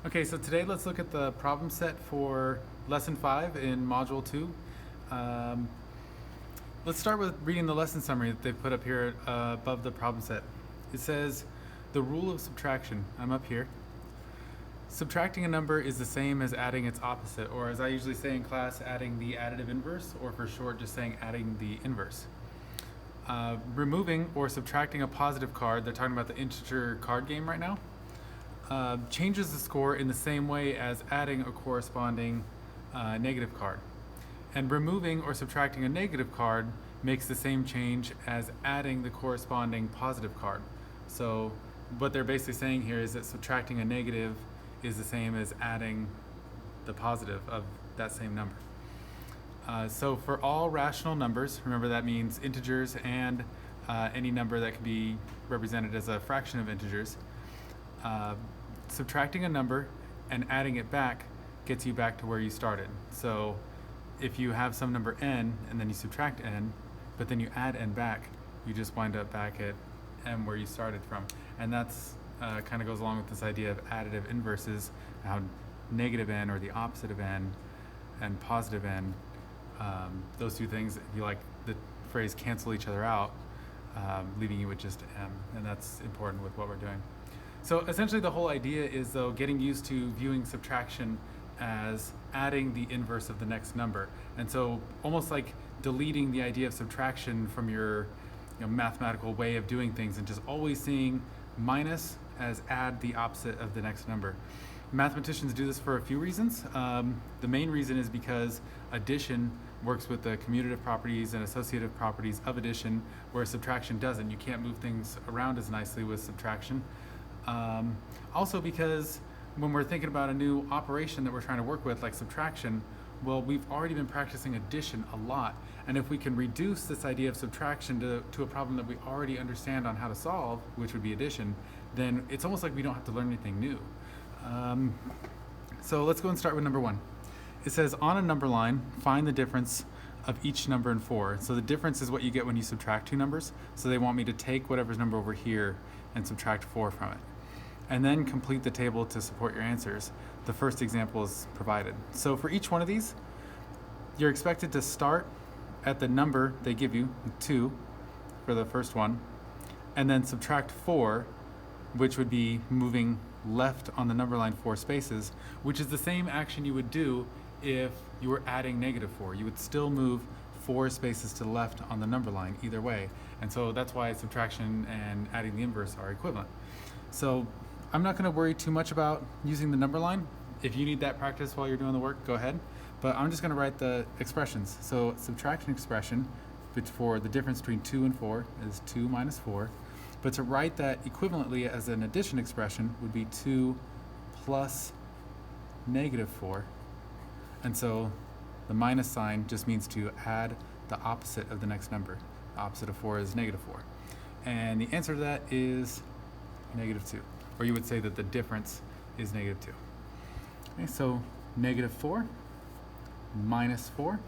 Okay, so today let's look at the problem set for Lesson 5 in Module 2. Let's start with reading the lesson summary that they've put up here above the problem set. It says, the rule of subtraction. I'm up here. Subtracting a number is the same as adding its opposite, or as I usually say in class, adding the additive inverse, or for short, just saying adding the inverse. Removing or subtracting a positive card, they're talking about the integer card game right now, changes the score in the same way as adding a corresponding negative card. And removing or subtracting a negative card makes the same change as adding the corresponding positive card. So what they're basically saying here is that subtracting a negative is the same as adding the positive of that same number. So for all rational numbers, remember that means integers and any number that can be represented as a fraction of integers, subtracting a number and adding it back gets you back to where you started. So if you have some number n and then you subtract n, but then you add n back, you just wind up back at m where you started from. And that's kind of goes along with this idea of additive inverses, how negative n, or the opposite of n, and positive n, those two things, if you like the phrase, cancel each other out, leaving you with just m, and that's important with what we're doing. So essentially the whole idea is, though, getting used to viewing subtraction as adding the inverse of the next number. And so almost like deleting the idea of subtraction from your mathematical way of doing things and just always seeing minus as add the opposite of the next number. Mathematicians do this for a few reasons. The main reason is because addition works with the commutative properties and associative properties of addition, whereas subtraction doesn't. You can't move things around as nicely with subtraction. Also because when we're thinking about a new operation that we're trying to work with, like subtraction, well, we've already been practicing addition a lot. And if we can reduce this idea of subtraction to a problem that we already understand on how to solve, which would be addition, then it's almost like we don't have to learn anything new. So let's go and start with number 1. It says, on a number line, find the difference of each number in 4. So the difference is what you get when you subtract two numbers. So they want me to take whatever's number over here and subtract 4 from it. And then complete the table to support your answers. The first example is provided. So for each one of these, you're expected to start at the number they give you, 2 for the first one, and then subtract 4, which would be moving left on the number line 4 spaces, which is the same action you would do if you were adding -4. You would still move 4 spaces to the left on the number line either way. And so that's why subtraction and adding the inverse are equivalent. So I'm not going to worry too much about using the number line. If you need that practice while you're doing the work, go ahead. But I'm just going to write the expressions. So subtraction expression for the difference between 2 and 4 is 2 minus 4. But to write that equivalently as an addition expression would be 2 plus -4. And so the minus sign just means to add the opposite of the next number. The opposite of 4 is -4. And the answer to that is -2. Or you would say that the difference is -2. Okay, so -4 minus 4,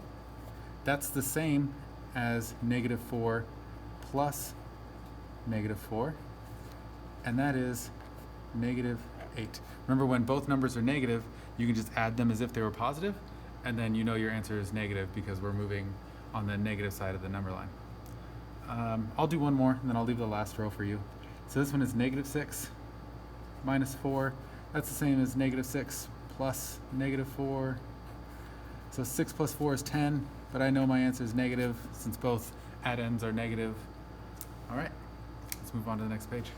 that's the same as -4 plus -4, and that is -8. Remember, when both numbers are negative, you can just add them as if they were positive, and then you know your answer is negative because we're moving on the negative side of the number line. I'll do one more, and then I'll leave the last row for you. So this one is -6 minus 4. That's the same as -6 plus -4. So 6 plus 4 is 10, but I know my answer is negative since both addends are negative. All right, let's move on to the next page.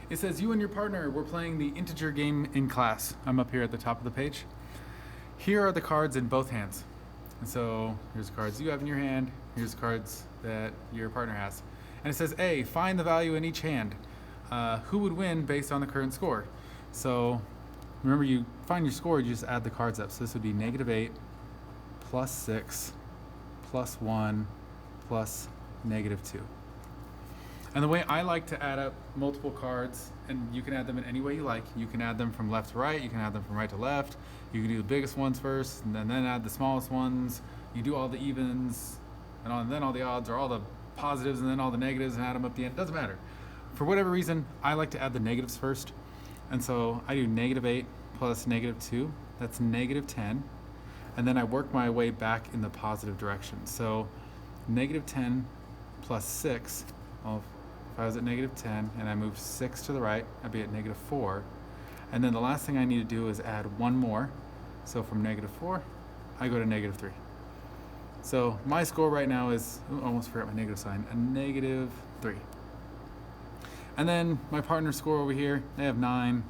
It says, you and your partner were playing the integer game in class. I'm up here at the top of the page. Here are the cards in both hands. And so here's the cards you have in your hand. Here's the cards that your partner has. And it says, A, find the value in each hand. Who would win based on the current score? So remember, you find your score, you just add the cards up. So this would be -8 plus 6 plus 1 plus -2. And the way I like to add up multiple cards, and you can add them in any way you like. You can add them from left to right. You can add them from right to left. You can do the biggest ones first, and then add the smallest ones. You do all the evens, and then all the odds, or all the positives and then all the negatives, and add them up at the end. It doesn't matter. For whatever reason, I like to add the negatives first. And so I do -8 plus -2. That's -10. And then I work my way back in the positive direction. So -10 plus 6, well, if I was at -10 and I moved 6 to the right, I'd be at -4. And then the last thing I need to do is add one more. So from -4, I go to -3. So my score right now is, almost forgot my negative sign, a -3. And then my partner's score over here, they have 9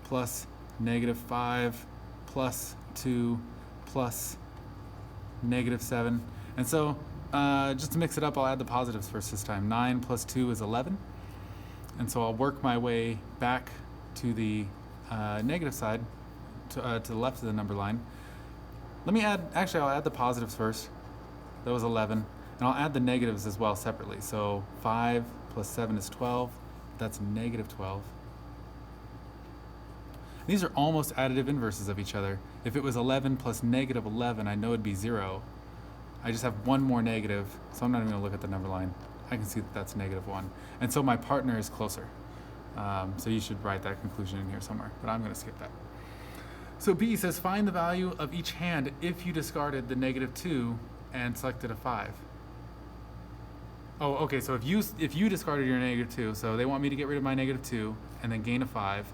plus -5 plus 2 plus -7. And so just to mix it up, I'll add the positives first this time. 9 plus 2 is 11. And so I'll work my way back to the negative side, to the left of the number line. I'll add the positives first. That was 11. And I'll add the negatives as well separately. So 5 plus 7 is 12. That's -12. These are almost additive inverses of each other. If it was 11 plus -11, I know it'd be 0. I just have one more negative, so I'm not even going to look at the number line. I can see that that's -1. And so my partner is closer. So you should write that conclusion in here somewhere, but I'm going to skip that. So B says find the value of each hand if you discarded the -2 and selected a 5. Oh, okay, so if you discarded your -2, so they want me to get rid of my -2 and then gain a 5,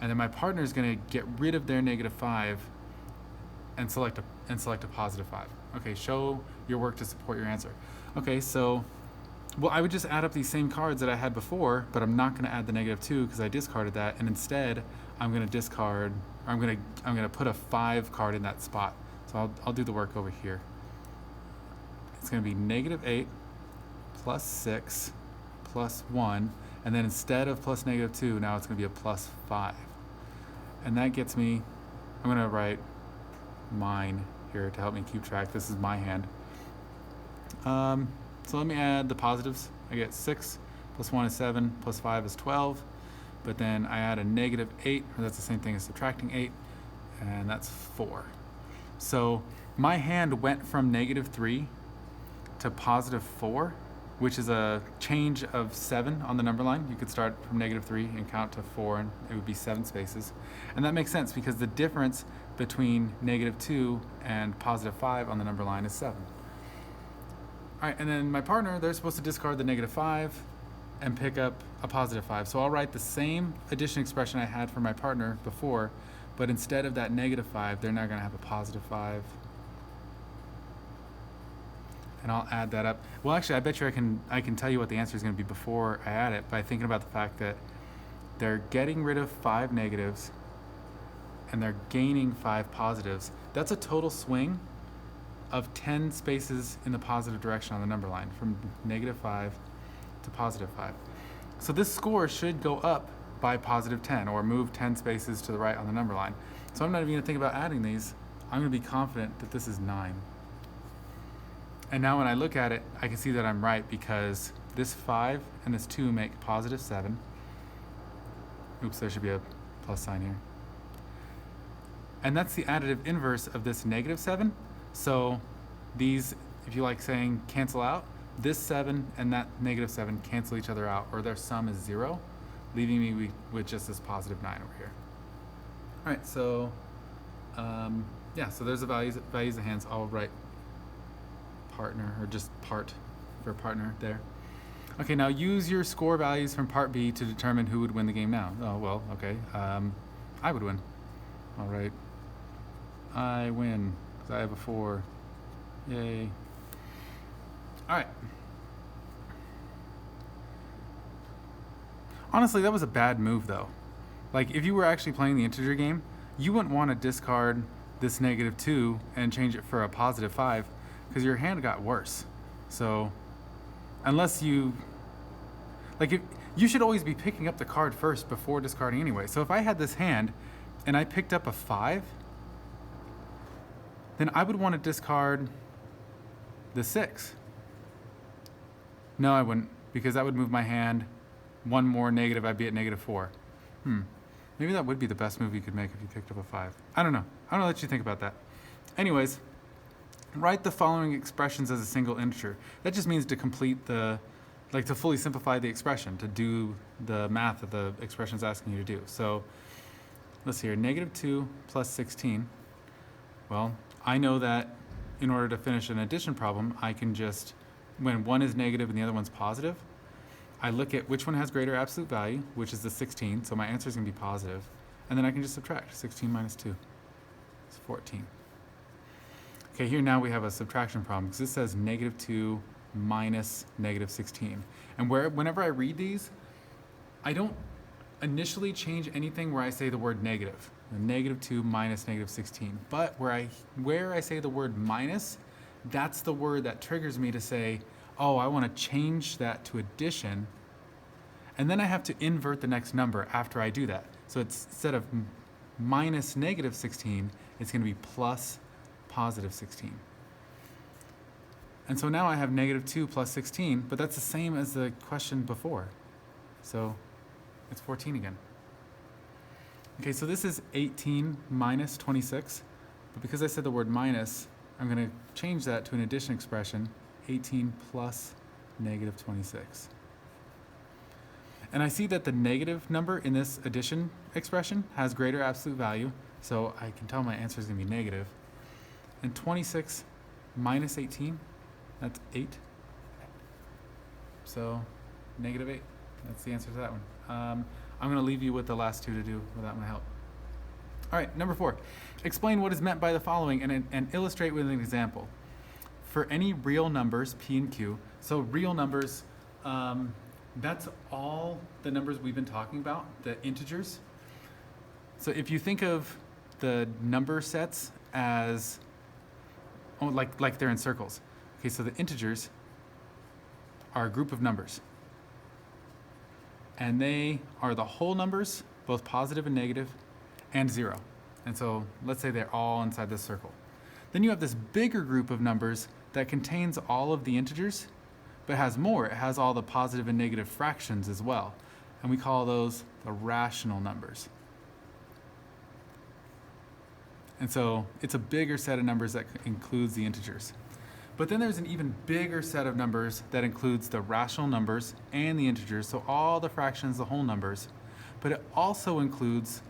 and then my partner is going to get rid of their -5 and select a positive 5. Okay, show your work to support your answer. Okay, so, well, I would just add up these same cards that I had before, but I'm not going to add the -2 because I discarded that, and instead I'm going to discard, or I'm going to put a 5 card in that spot. So I'll do the work over here. It's going to be -8 plus 6 plus 1, and then instead of plus -2, now it's going to be a plus 5. And that gets me, I'm going to write mine here to help me keep track. This is my hand. So let me add the positives. I get 6 plus 1 is 7 plus 5 is 12. But then I add a -8, or that's the same thing as subtracting 8, and that's 4. So my hand went from -3 to +4, which is a change of 7 on the number line. You could start from -3 and count to 4, and it would be 7 spaces. And that makes sense because the difference between -2 and +5 on the number line is 7. All right, and then my partner, they're supposed to discard the -5 and pick up a +5. So I'll write the same addition expression I had for my partner before, but instead of that -5, they're now going to have a +5. And I'll add that up. Well, actually, I bet you I can tell you what the answer is going to be before I add it by thinking about the fact that they're getting rid of 5 negatives and they're gaining 5 positives. That's a total swing of 10 spaces in the positive direction on the number line, from -5 to +5. So this score should go up by +10, or move 10 spaces to the right on the number line. So I'm not even going to think about adding these. I'm going to be confident that this is 9. And now when I look at it, I can see that I'm right because this 5 and this 2 make +7. Oops, there should be a plus sign here. And that's the additive inverse of this -7. So these, if you like saying cancel out, this 7 and that -7 cancel each other out, or their sum is 0, leaving me with just this +9 over here. All right, so yeah, so there's the values of hands. I'll write partner, or just part for partner there. Okay, now use your score values from part B to determine who would win the game now. Oh, well, okay. I would win. All right. I win because I have a 4. Yay. All right. Honestly, that was a bad move, though. Like, if you were actually playing the integer game, you wouldn't want to discard this -2 and change it for a +5, because your hand got worse. So unless you, like, you should always be picking up the card first before discarding anyway. So if I had this hand and I picked up a 5, then I would want to discard the 6. No, I wouldn't, because that would move my hand one more negative. I'd be at -4. Maybe that would be the best move you could make if you picked up a 5. I don't know. I'm gonna let you think about that. Anyways, write the following expressions as a single integer. That just means to complete the like to fully simplify the expression, to do the math that the expression is asking you to do. So let's see here, negative 2 plus 16. Well, I know that in order to finish an addition problem, I can just, when one is negative and the other one's positive, I look at which one has greater absolute value, which is the 16, so my answer is going to be positive, and then I can just subtract. 16 minus 2 is 14. Okay, here now we have a subtraction problem, because this says negative 2 minus negative 16. And whenever I read these, I don't initially change anything where I say the word negative. Negative 2 minus negative 16. But where I say the word minus, that's the word that triggers me to say, oh, I want to change that to addition. And then I have to invert the next number after I do that. So it's, instead of minus negative 16, it's going to be plus positive 16. And so now I have negative 2 plus 16, but that's the same as the question before. So it's 14 again. Okay, so this is 18 minus 26, but because I said the word minus, I'm going to change that to an addition expression, 18 plus negative 26. And I see that the negative number in this addition expression has greater absolute value, so I can tell my answer is going to be negative. And 26 minus 18, that's 8. So negative 8, that's the answer to that one. I'm going to leave you with the last two to do without my help. All right, number 4. Explain what is meant by the following and illustrate with an example. For any real numbers, P and Q, so real numbers, that's all the numbers we've been talking about, the integers. So if you think of the number sets as, like they're in circles. Okay, so the integers are a group of numbers. And they are the whole numbers, both positive and negative, and 0. And so let's say they're all inside this circle. Then you have this bigger group of numbers that contains all of the integers, but has more. It has all the positive and negative fractions as well. And we call those the rational numbers. And so it's a bigger set of numbers that includes the integers. But then there's an even bigger set of numbers that includes the rational numbers and the integers, so all the fractions, the whole numbers. But it also includes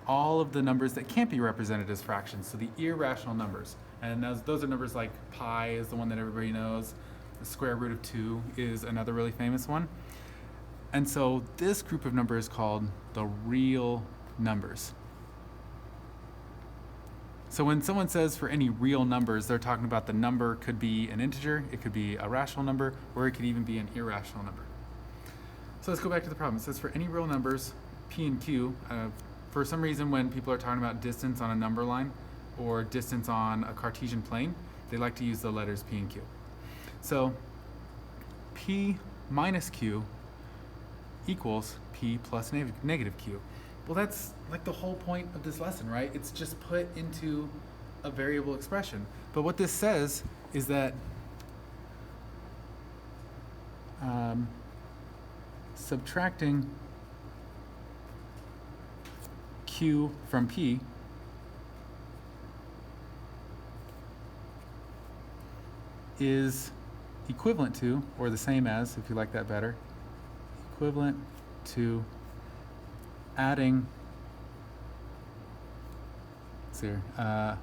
all of the numbers that can't be represented as fractions, so the irrational numbers. And those are numbers like pi is the one that everybody knows. The square root of 2 is another really famous one. And so this group of numbers is called the real numbers. So when someone says for any real numbers, they're talking about the number could be an integer, it could be a rational number, or it could even be an irrational number. So let's go back to the problem. It says for any real numbers, P and Q, for some reason when people are talking about distance on a number line or distance on a Cartesian plane, they like to use the letters P and Q. So P minus Q equals P plus negative Q. Well, that's like the whole point of this lesson, right? It's just put into a variable expression. But what this says is that subtracting Q from P is equivalent to, or the same as, if you like that better, equivalent to adding, let's see here, I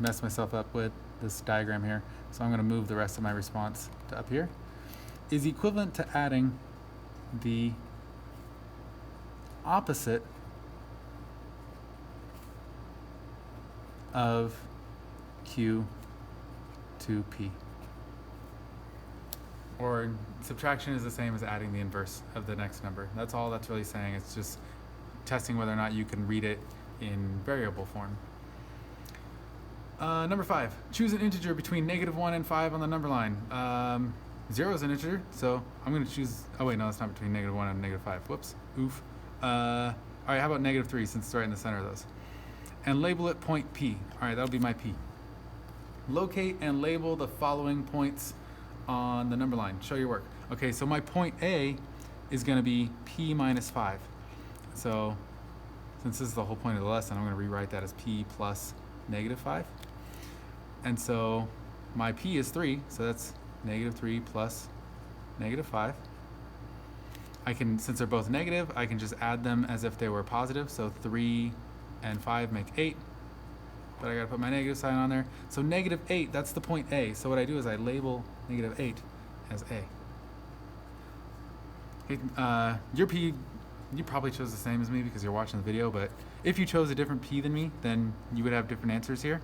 messed myself up with this diagram here, so I'm going to move the rest of my response to up here, is equivalent to adding the opposite of Q to P. Or subtraction is the same as adding the inverse of the next number. That's all that's really saying. It's just testing whether or not you can read it in variable form. Number 5, choose an integer between -1 and 5 on the number line. 0 is an integer, so I'm going to choose, oh wait, no, it's not between -1 and -5. Whoops, oof. All right, how about -3 since it's right in the center of those? And label it point P. All right, that'll be my P. Locate and label the following points on the number line. Show your work. Okay, so my point A is going to be P minus 5. So since this is the whole point of the lesson, I'm going to rewrite that as P plus -5. And so my P is 3, so that's -3 plus negative 5. I can, since they're both negative, I can just add them as if they were positive. So 3 and 5 make 8. But I gotta put my negative sign on there. So negative 8, that's the point A. So what I do is I label negative 8 as A. Okay, your P, you probably chose the same as me because you're watching the video, but if you chose a different P than me, then you would have different answers here.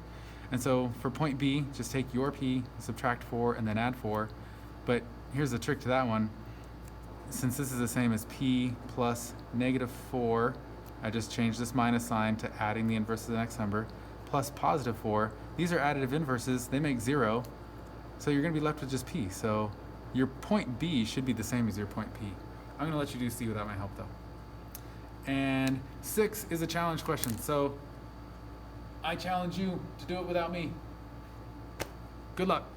And so for point B, just take your P, subtract 4, and then add 4. But here's the trick to that one. Since this is the same as P plus negative 4, I just changed this minus sign to adding the inverse of the next number, plus positive 4. These are additive inverses. They make 0. So you're going to be left with just P. So your point B should be the same as your point P. I'm going to let you do C without my help, though. And 6 is a challenge question. So I challenge you to do it without me. Good luck.